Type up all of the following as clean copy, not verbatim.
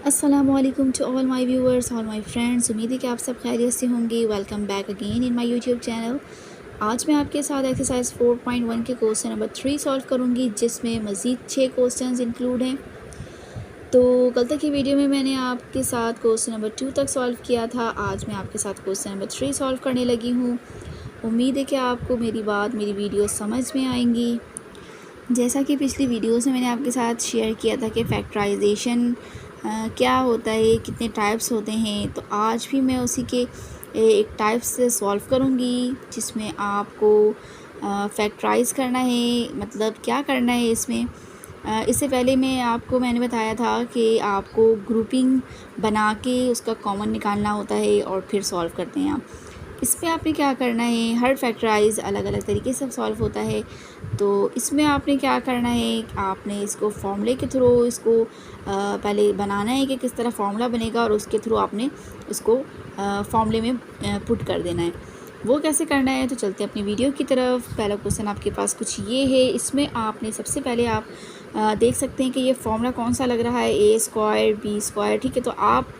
अस्सलामुअलैकुम to all my viewers, all my friends. उम्मीद है कि आप सब खैरियत से होंगे। Welcome back again in my YouTube channel. आज मैं आपके साथ एक्सरसाइज 4.1 के क्वेश्चन नंबर 3 सॉल्व करूंगी, जिसमें मज़ीद 6 क्वेश्चंस इंक्लूड हैं। तो कल तक की वीडियो में मैंने आपके साथ क्वेश्चन नंबर 2 तक सॉल्व किया था। आज मैं आपके साथ क्वेश्चन नंबर 3 सॉल्व करने लगी हूँ। उम्मीद है कि आपको मेरी वीडियो समझ में आएंगी। जैसा कि पिछली वीडियोस में मैंने आपके साथ शेयर किया था कि फैक्टराइजेशन क्या होता है, कितने टाइप्स होते हैं, तो आज भी मैं उसी के एक टाइप से सॉल्व करूँगी, जिसमें आपको फैक्टराइज़ करना है। मतलब क्या करना है इसमें। इससे पहले मैंने बताया था कि आपको ग्रुपिंग बना के उसका कॉमन निकालना होता है और फिर सॉल्व करते हैं आप। इसमें आपने क्या करना है, हर फैक्टराइज़ अलग अलग तरीके से सॉल्व होता है। तो इसमें आपने क्या करना है, आपने इसको फॉर्मूले के थ्रू इसको पहले बनाना है कि किस तरह फार्मूला बनेगा, और उसके थ्रू आपने इसको फॉर्मूले में पुट कर देना है। वो कैसे करना है, तो चलते हैं अपनी वीडियो की तरफ। पहला क्वेश्चन आपके पास कुछ ये है। इसमें आपने सबसे पहले आप देख सकते हैं कि ये फार्मूला कौन सा लग रहा है, ए स्क्वायर बी स्क्वायर। ठीक है, तो आप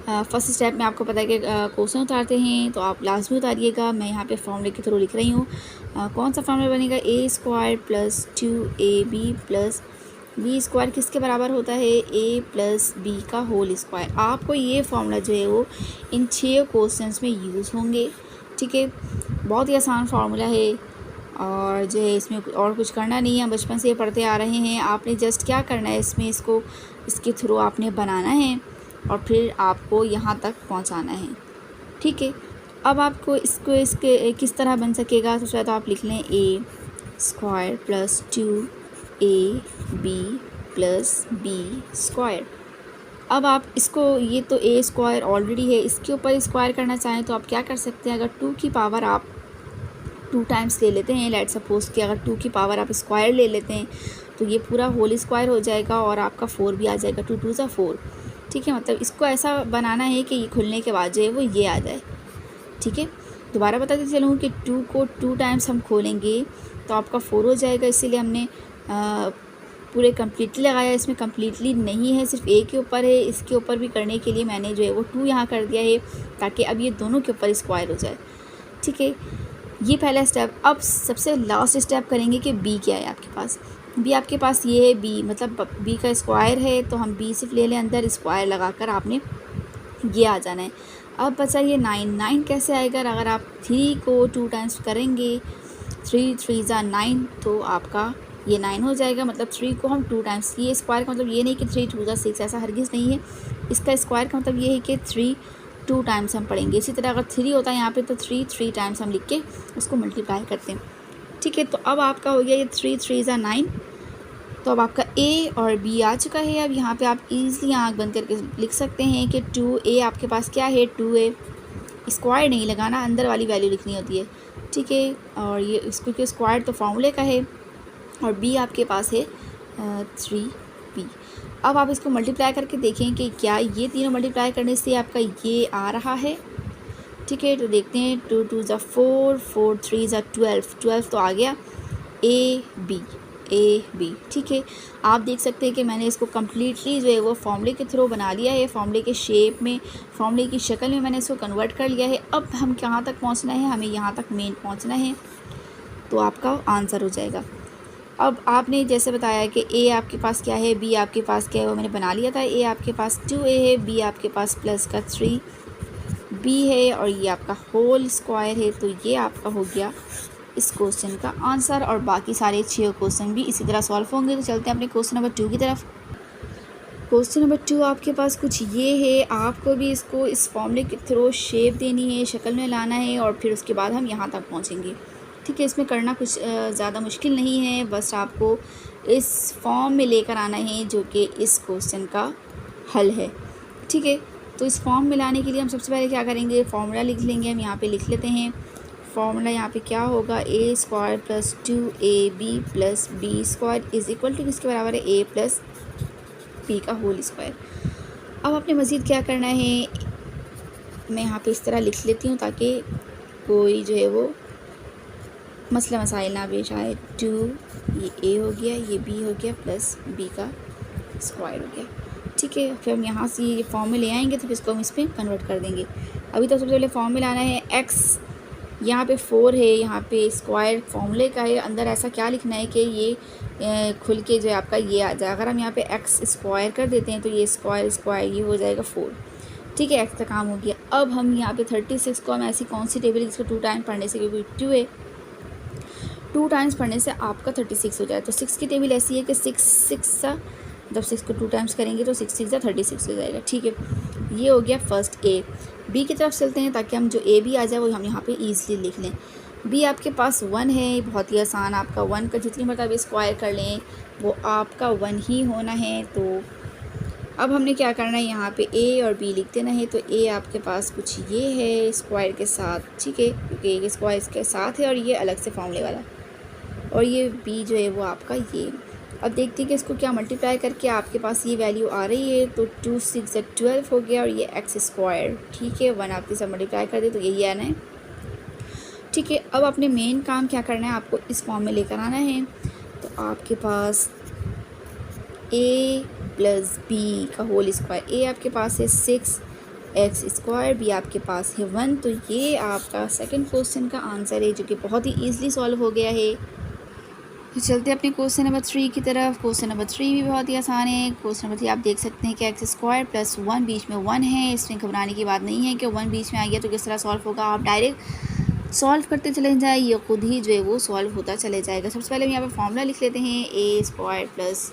फर्स्ट स्टेप में आपको पता है कि क्वेश्चन उतारते हैं, तो आप लास्ट में उतारिएगा। मैं यहाँ पे फॉर्मूले के थ्रू लिख रही हूँ। कौन सा फॉर्मूला बनेगा, a square plus 2ab plus b square किसके बराबर होता है, ए प्लस बी का होल स्क्वायर। आपको ये फार्मूला जो है वो इन 6 क्वेश्चंस में यूज़ होंगे। ठीक है, बहुत ही आसान फार्मूला है, और जो है इसमें और कुछ करना नहीं है, बचपन से ये पढ़ते आ रहे हैं। आपने जस्ट क्या करना है, इसके थ्रू आपने बनाना है और फिर आपको यहाँ तक पहुँचाना है। ठीक है, अब आपको इसके किस तरह बन सकेगा। सबसे पहले तो आप लिख लें a square plus 2ab plus b square. अब आप इसको, ये तो ए स्क्वायर ऑलरेडी है, इसके ऊपर स्क्वायर करना चाहें तो आप क्या कर सकते हैं। अगर 2 की पावर आप 2 टाइम्स ले लेते हैं, लेट सपोज कि अगर 2 की पावर आप स्क्वायर ले लेते हैं, तो ये पूरा होल स्क्वायर हो जाएगा और आपका 4 भी आ जाएगा। 2 2 ज़ा 4। ठीक है, मतलब इसको ऐसा बनाना है कि ये खुलने के बाद जो है वो ये आ जाए। ठीक है, दोबारा बताते चलूँ कि 2 को 2 टाइम्स हम खोलेंगे तो आपका 4 हो जाएगा। इसीलिए हमने पूरे कम्प्लीटली लगाया। इसमें कम्प्लीटली नहीं है, सिर्फ ए के ऊपर है। इसके ऊपर भी करने के लिए मैंने जो है वो 2 यहाँ कर दिया है, ताकि अब ये दोनों के ऊपर स्क्वायर हो जाए। ठीक है, ये पहला स्टेप। अब सबसे लास्ट स्टेप करेंगे कि बी क्या है आपके पास। बी आपके पास ये है, बी मतलब बी का स्क्वायर है, तो हम बी सिर्फ ले लें, अंदर स्क्वायर लगाकर आपने ये आ जाना है। अब बचा ये 9 कैसे आएगा। अगर आप 3 को 2 टाइम्स करेंगे, 3 3 ज़ा 9, तो आपका ये 9 हो जाएगा। मतलब 3 को हम 2 टाइम्स, ये स्क्वायर का मतलब ये नहीं कि 3 2 ज़ा 6, ऐसा हरगिज़ नहीं है। इसका स्क्वायर का मतलब ये है कि 3 2 टाइम्स हम पढ़ेंगे। इसी तरह अगर 3 होता है यहाँ पे, तो 3 3 टाइम्स हम लिख के उसको मल्टीप्लाई करते हैं। ठीक है, तो अब आपका हो गया ये 3 3 ज़ा 9। तो अब आपका ए और बी आ चुका है। अब यहाँ पे आप इजीली आँख बंद करके लिख सकते हैं कि 2a आपके पास क्या है, 2a। स्क्वायर नहीं लगाना, अंदर वाली वैल्यू लिखनी होती है। ठीक है, और ये इसको के स्क्वायर तो फार्मूले का है, और b आपके पास है 3b। अब आप इसको मल्टीप्लाई करके देखें कि क्या ये तीनों मल्टीप्लाई करने से आपका ये आ रहा है। ठीक है, तो देखते हैं। 2 2 ज़ा 4, 4 3 ज़ा 12, 12 तो आ गया। A B. ठीक है, आप देख सकते हैं कि मैंने इसको कम्प्लीटली जो है वो फॉर्मूले के थ्रू बना लिया है। फॉर्मूले के शेप में, फॉर्मूले की शक्ल में मैंने इसको कन्वर्ट कर लिया है। अब हम कहाँ तक पहुँचना है, हमें यहाँ तक मेन पहुँचना है, तो आपका आंसर हो जाएगा। अब आपने जैसे बताया कि ए आपके पास क्या है, बी आपके पास क्या है, वो मैंने बना लिया था। ए आपके पास 2a है, बी आपके पास प्लस का 3b है, और ये आपका होल स्क्वायर है। तो ये आपका हो गया इस क्वेश्चन का आंसर, और बाकी सारे 6 क्वेश्चन भी इसी तरह सॉल्व होंगे। तो चलते हैं अपने क्वेश्चन नंबर 2 की तरफ। क्वेश्चन नंबर 2 आपके पास कुछ ये है। आपको भी इसको इस फॉर्मूले के थ्रू शेप देनी है, शक्ल में लाना है, और फिर उसके बाद हम यहाँ तक पहुँचेंगे। ठीक है, इसमें करना कुछ ज़्यादा मुश्किल नहीं है, बस आपको इस फॉर्म में लेकर आना है जो कि इस क्वेश्चन का हल है। ठीक है, तो इस फॉर्म में लाने के लिए हम सबसे पहले क्या करेंगे, फार्मूला लिख लेंगे। हम यहाँ पे लिख लेते हैं फार्मूला। यहाँ पे क्या होगा, a square plus 2ab plus b square is equal to किसके बराबर है, ए प्लस बी का होल स्क्वायर। अब आपने मज़ीद क्या करना है, मैं यहाँ पे इस तरह लिख लेती हूँ ताकि कोई जो है वो मसला मसाइल ना पेश आए। 2, ये ए हो गया, ये बी हो गया, प्लस बी का स्क्वायर हो गया। ठीक है, फिर हम यहाँ से ये फॉर्म में ले आएंगे तो फिर इसको हम इस पर कन्वर्ट कर देंगे। अभी तो सबसे पहले फॉर्म में लाना है एक्स, यहाँ पे 4 है, यहाँ पे स्क्वायर फॉर्मूले का है, अंदर ऐसा क्या लिखना है कि ये खुल के जो है आपका ये आ जाए। अगर हम यहाँ पे एक्स स्क्वायर कर देते हैं तो ये स्क्वायर स्क्वायर ये हो जाएगा 4। ठीक है, एक्स का काम हो गया। अब हम यहाँ पे 36 को हम ऐसी कौन सी टेबल जिसको 2 टाइम पढ़ने से, क्योंकि 2 है, 2 टाइम्स पढ़ने से आपका 36 हो जाए। तो 6 की टेबल ऐसी है कि 6 जब 6 को 2 टाइम्स करेंगे तो 6 6 36 हो जाएगा। ठीक है, ये हो गया फर्स्ट ए। बी की तरफ चलते हैं ताकि हम जो ए भी आ जाए वो हम यहाँ पे ईजिली लिख लें। बी आपके पास 1 है, बहुत ही आसान। आपका 1 का जितनी मरतबा स्क्वायर कर लें वो आपका 1 ही होना है। तो अब हमने क्या करना है, यहाँ पे ए और बी लिख देना है। तो ए आपके पास कुछ ये है स्क्वायर के साथ, ठीक है, क्योंकि एक स्क्वायर के साथ है और ये अलग से फॉर्मूले वाला, और ये बी जो है वो आपका ये। अब देखते हैं कि इसको क्या मल्टीप्लाई करके आपके पास ये वैल्यू आ रही है। तो 2 6 12 हो गया और ये एक्स स्क्वायर। ठीक है, 1 आपके साथ मल्टीप्लाई कर दे तो यही आना है। ठीक है, अब अपने मेन काम क्या करना है, आपको इस फॉर्म में लेकर आना है। तो आपके पास ए प्लस बी का होल स्क्वायर, ए आपके पास है 6 एक्स स्क्वायर, बी आपके पास है 1। तो ये आपका सेकंड क्वेश्चन का आंसर है, जो कि बहुत ही ईजिली सॉल्व हो गया है। तो चलते हैं अपने क्वेश्चन नंबर 3 की तरफ। क्वेश्चन नंबर 3 भी बहुत ही आसान है। क्वेश्चन नंबर 3 आप देख सकते हैं कि एक्स स्क्वायर प्लस 1 बीच में 1 है। इसमें घबराने की बात नहीं है कि 1 बीच में आ गया तो किस तरह सॉल्व होगा। आप डायरेक्ट सॉल्व करते चले जाए, ये खुद ही जो है वो सॉल्व होता चले जाएगा। सबसे पहले हम यहाँ पर फॉर्मूला लिख लेते हैं। A square plus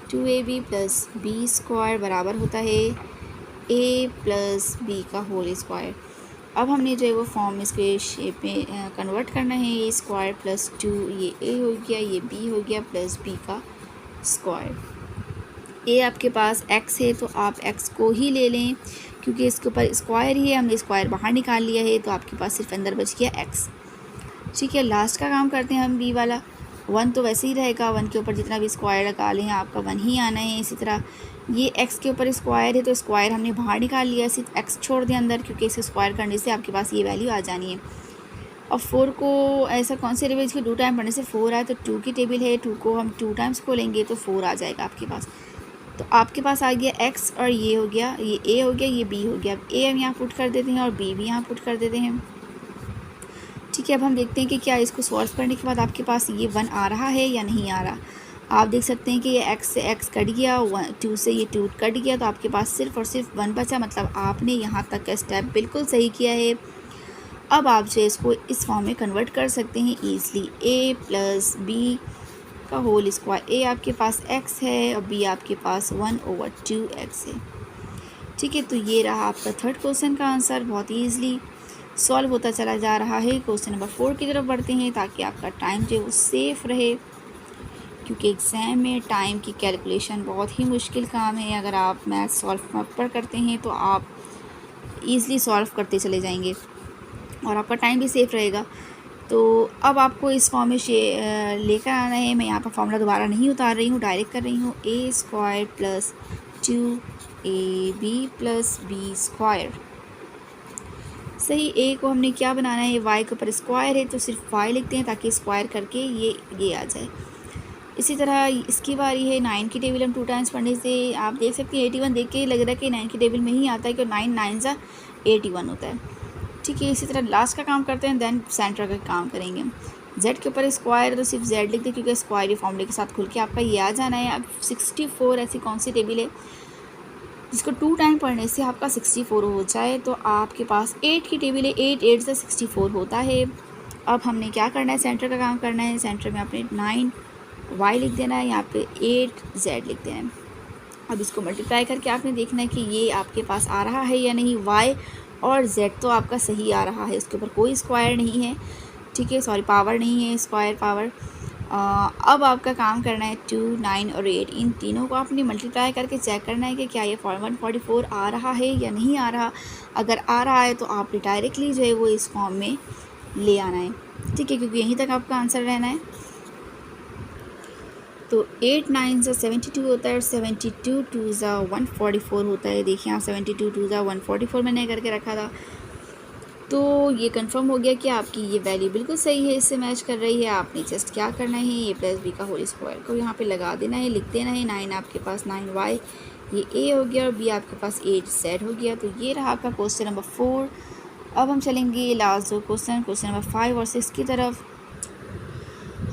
2ab plus b square बराबर होता है ए प्लस बी का होल स्क्वायर। अब हमने जो है वो फॉर्म इसके शेप में कन्वर्ट करना है। ए स्क्वायर प्लस 2, ये ए हो गया, ये बी हो गया, प्लस बी का स्क्वायर। ए आपके पास एक्स है तो आप एक्स को ही ले लें, क्योंकि इसके ऊपर स्क्वायर ही है, हमने स्क्वायर बाहर निकाल लिया है तो आपके पास सिर्फ अंदर बच गया एक्स। ठीक है, लास्ट का काम करते हैं हम। बी वाला 1 तो वैसे ही रहेगा, 1 के ऊपर जितना भी स्क्वायर लगा लें आपका 1 ही आना है। इसी तरह ये x के ऊपर स्क्वायर है तो स्क्वायर हमने बाहर निकाल लिया, सिर्फ x छोड़ दें अंदर, क्योंकि इसे स्क्वायर करने से आपके पास ये वैल्यू आ जानी है। अब 4 को ऐसा कौन से टेबल, इसके 2 टाइम पढ़ने से 4 आए तो 2 की टेबल है, 2 को हम 2 टाइम्स खोलेंगे तो 4 आ जाएगा आपके पास। तो आपके पास आ गया x और ये हो गया, ये a हो गया, ये b हो गया। अब a हम यहाँ पुट कर देते हैं और b भी यहाँ पुट कर देते हैं। ठीक है, अब हम देखते हैं कि क्या इसको सॉल्व करने के बाद आपके पास ये 1 आ रहा है या नहीं आ रहा। आप देख सकते हैं कि ये x से x कट गया, 2 से ये 2 कट गया, तो आपके पास सिर्फ और सिर्फ 1 बचा। मतलब आपने यहाँ तक का स्टेप बिल्कुल सही किया है। अब आप जो इसको इस फॉर्म में कन्वर्ट कर सकते हैं ईज़िली। a प्लस बी का होल स्क्वायर, a आपके पास x है और b आपके पास 1/2x है। ठीक है, तो ये रहा आपका थर्ड क्वेश्चन का आंसर। बहुत ईज़िली सॉल्व होता चला जा रहा है। क्वेश्चन नंबर 4 की तरफ बढ़ते हैं ताकि आपका टाइम जो है वो सेफ़ रहे, क्योंकि एग्ज़ाम में टाइम की कैलकुलेशन बहुत ही मुश्किल काम है। अगर आप मैथ सॉल्व प्रॉपर करते हैं तो आप ईज़िली सॉल्व करते चले जाएंगे और आपका टाइम भी सेफ़ रहेगा। तो अब आपको इस फॉर्म में लेकर आना है। मैं यहाँ पर फॉर्मूला दोबारा नहीं उतार रही हूँ, डायरेक्ट कर रही हूँ। A square plus 2ab plus b square. सही, ए को हमने क्या बनाना है, वाई के ऊपर स्क्वायर है तो सिर्फ वाई लिखते हैं ताकि स्क्वायर करके ये आ जाए। इसी तरह इसकी बारी है। 9 की टेबल हम 2 टाइम्स पढ़ने से आप देख सकते हैं 81 देख के लग रहा है कि 9 की टेबल में ही आता है, कि 9 9 सा 81 होता है। ठीक है, इसी तरह लास्ट का काम करते हैं, देन सेंटर का काम करेंगे। जेड के ऊपर स्क्वायर है तो सिर्फ जेड लिख दें, क्योंकि स्क्वायर फॉर्मूले के साथ खुल के आपका ये आ जाना है। अब 64 ऐसी कौन सी टेबल है जिसको 2 टाइम पढ़ने से आपका 64 हो जाए। तो आपके पास 8 की टेबल है, 8 8 से 64 होता है। अब हमने क्या करना है, सेंटर का काम करना है। सेंटर में आपने 9 वाई लिख देना है, यहाँ पे 8 जेड लिख देना है। अब इसको मल्टीप्लाई करके आपने देखना है कि ये आपके पास आ रहा है या नहीं। वाई और जेड तो आपका सही आ रहा है, इसके ऊपर कोई स्क्वायर नहीं है। ठीक है, सॉरी पावर नहीं है, स्क्वायर पावर। अब आपका काम करना है 2 9 और 8, इन तीनों को आपने मल्टीप्लाई करके चेक करना है कि क्या ये 144 आ रहा है या नहीं आ रहा। अगर आ रहा है तो आपने डायरेक्टली जो है वो इस फॉर्म में ले आना है। ठीक है, क्योंकि यहीं तक आपका आंसर रहना है। तो 8 9 से 72 होता है और 72 2 ज़ा 144 होता है। देखिए आप 72 2 ज़ा 144 मैंने करके रखा था, तो ये कंफर्म हो गया कि आपकी ये वैल्यू बिल्कुल सही है, इससे मैच कर रही है। आपने जस्ट क्या करना है, ए प्लस बी का होल स्क्वायर को यहाँ पे लगा देना है, लिख देना है। 9 आपके पास 9 वाई ये ए हो गया और बी आपके पास 8z हो गया। तो ये रहा आपका क्वेश्चन नंबर 4। अब हम चलेंगे लास्ट दो क्वेश्चन नंबर 5 और 6 की तरफ।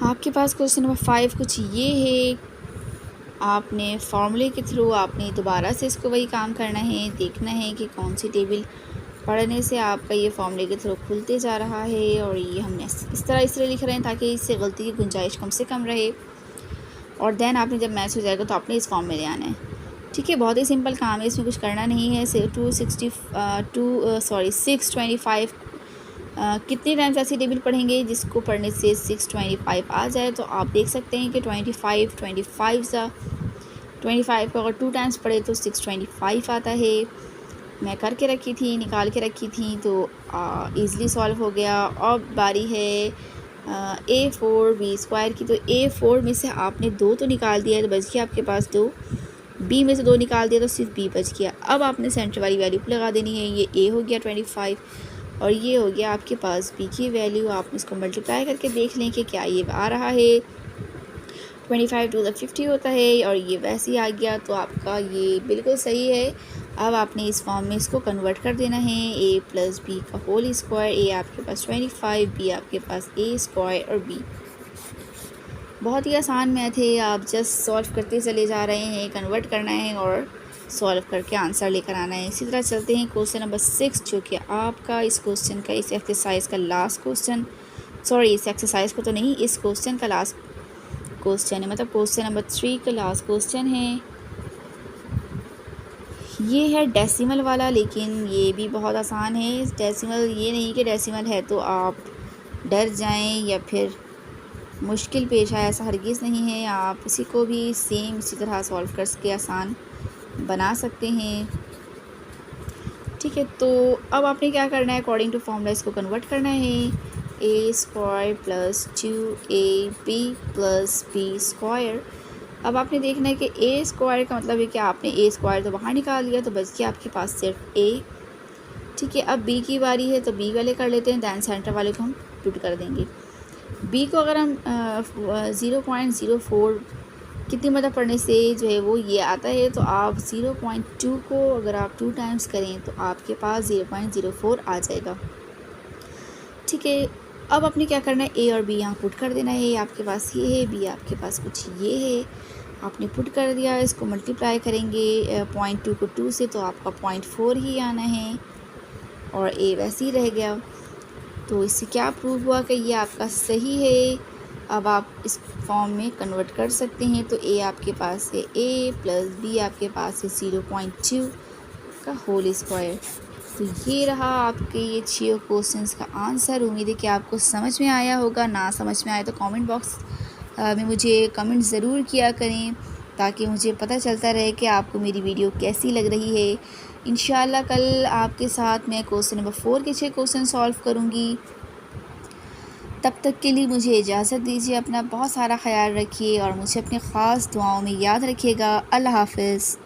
आपके पास क्वेश्चन नंबर 5 कुछ ये है, आपने फार्मूले के थ्रू आपने दोबारा से इसको वही काम करना है, देखना है कि कौन सी टेबल पढ़ने से आपका ये फार्मूले के थ्रू खुलते जा रहा है। और ये हमने इस तरह इसलिए लिख रहे हैं ताकि इससे गलती की गुंजाइश कम से कम रहे। और देन आपने जब मैच हो जाएगा तो आपने इस फॉर्म में ले आना है। ठीक है, बहुत ही सिंपल काम है, इसमें कुछ करना नहीं है। 625 कितने टाइम्स ऐसी टेबल पढ़ेंगे जिसको पढ़ने से 625 आ जाए। तो आप देख सकते हैं कि 25 को अगर 2 टाइम्स पढ़े तो 625 आता है। मैं करके रखी थी, निकाल के रखी थी, तो ईज़िली सॉल्व हो गया। अब बारी है A4 B² की। तो A4 में से आपने 2 तो निकाल दिया है, तो बच गया आपके पास 2। B में से 2 निकाल दिया तो सिर्फ B बच गया। अब आपने सेंटर वाली वैल्यू को लगा देनी है। ये A हो गया 25 और ये हो गया आपके पास B की वैल्यू। आप इसको मल्टीप्लाई करके देख लें कि क्या ये आ रहा है। 25 टू द 50 होता है और ये वैसे ही आ गया, तो आपका ये बिल्कुल सही है। अब आपने इस फॉर्म में इसको कन्वर्ट कर देना है, a + b का होल स्क्वायर। a आपके पास 25, b आपके पास a² और b। बहुत ही आसान मैथ है, आप जस्ट सॉल्व करते चले जा रहे हैं, कन्वर्ट करना है और सॉल्व करके आंसर लेकर आना है। इसी तरह चलते हैं क्वेश्चन नंबर 6, जो कि आपका इस क्वेश्चन का, इस एक्सरसाइज का लास्ट क्वेश्चन, सॉरी इस एक्सरसाइज को तो नहीं, इस क्वेश्चन का लास्ट क्वेश्चन है, मतलब क्वेश्चन नंबर 3 का लास्ट क्वेश्चन है। ये है डेसिमल वाला, लेकिन ये भी बहुत आसान है। डेसिमल ये नहीं कि डेसिमल है तो आप डर जाएं या फिर मुश्किल पेश आए, ऐसा हरगिज़ नहीं है। आप इसी को भी सेम इसी तरह सॉल्व करके आसान बना सकते हैं। ठीक है, तो अब आपने क्या करना है, अकॉर्डिंग टू फॉर्मूला इसको कन्वर्ट करना है। a² + 2ab + b²। अब आपने देखना है कि a² का मतलब है कि आपने a² तो बाहर निकाल दिया, तो बच गया आपके पास सिर्फ a। ठीक है, अब b की बारी है, तो b वाले कर लेते हैं, दैन सेंटर वाले को हम पुट कर देंगे। b को अगर हम 0.04 कितनी मतलब पढ़ने से जो है वो ये आता है, तो आप 0.2 को अगर आप 2 टाइम्स करें तो आपके पास 0.04 आ जाएगा। ठीक है, अब आपने क्या करना है, a और b यहाँ पुट कर देना है। आपके पास ये है, b आपके पास कुछ ये है, आपने पुट कर दिया। इसको मल्टीप्लाई करेंगे 0.2 को 2 से, तो आपका 0.4 ही आना है और a वैसे ही रह गया। तो इससे क्या प्रूव हुआ कि ये आपका सही है। अब आप इस फॉर्म में कन्वर्ट कर सकते हैं। तो a आपके पास है a + b आपके पास है 0.2 का होल स्क्वायर। तो ये रहा आपके ये 6 क्वेश्चंस का आंसर। उम्मीद है कि आपको समझ में आया होगा। ना समझ में आए तो कमेंट बॉक्स में मुझे कमेंट ज़रूर किया करें, ताकि मुझे पता चलता रहे कि आपको मेरी वीडियो कैसी लग रही है। इंशाल्लाह कल आपके साथ मैं क्वेश्चन नंबर 4 के 6 क्वेश्चन सॉल्व करूँगी। तब तक के लिए मुझे इजाज़त दीजिए। अपना बहुत सारा ख्याल रखिए और मुझे अपने ख़ास दुआओं में याद रखिएगा। अल्लाह हाफ़िज़।